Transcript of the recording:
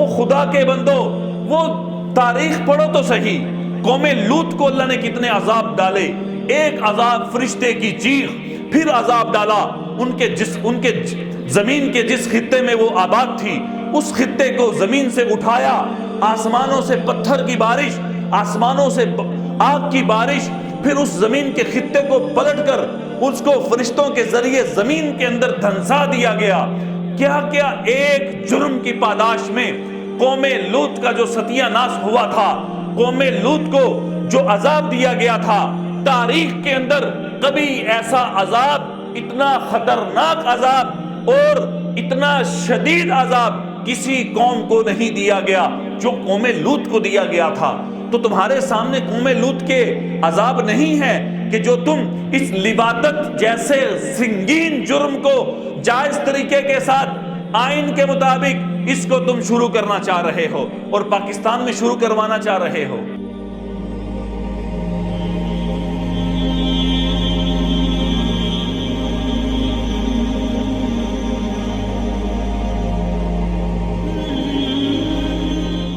وہ خدا کے بندو، وہ تاریخ پڑھو تو صحیح، قوم لوط کو اللہ نے کتنے عذاب ڈالے۔ ایک عذاب فرشتے کی چیخ، پھر عذاب ڈالا ان کے زمین کے جس خطے میں وہ آباد تھی، اس خطے کو زمین سے اٹھایا، آسمانوں سے پتھر کی بارش، آسمانوں سے آگ کی بارش، پھر اس زمین کے خطے کو پلٹ کر اس کو فرشتوں کے ذریعے زمین کے اندر دھنسا دیا گیا۔ کیا کیا ایک جرم کی پاداش میں قوم لوط کا جو ستیہ ناش ہوا تھا، قوم لوط کو جو عذاب دیا گیا تھا، تاریخ کے اندر کبھی ایسا عذاب، اتنا خطرناک عذاب اور اتنا شدید عذاب کسی قوم کو نہیں دیا گیا جو قوم لوط کو دیا گیا تھا۔ تو تمہارے سامنے قوم لوط کے عذاب نہیں ہے کہ جو تم اس لواطت جیسے سنگین جرم کو جائز طریقے کے ساتھ آئین کے مطابق اس کو تم شروع کرنا چاہ رہے ہو اور پاکستان میں شروع کروانا چاہ رہے ہو۔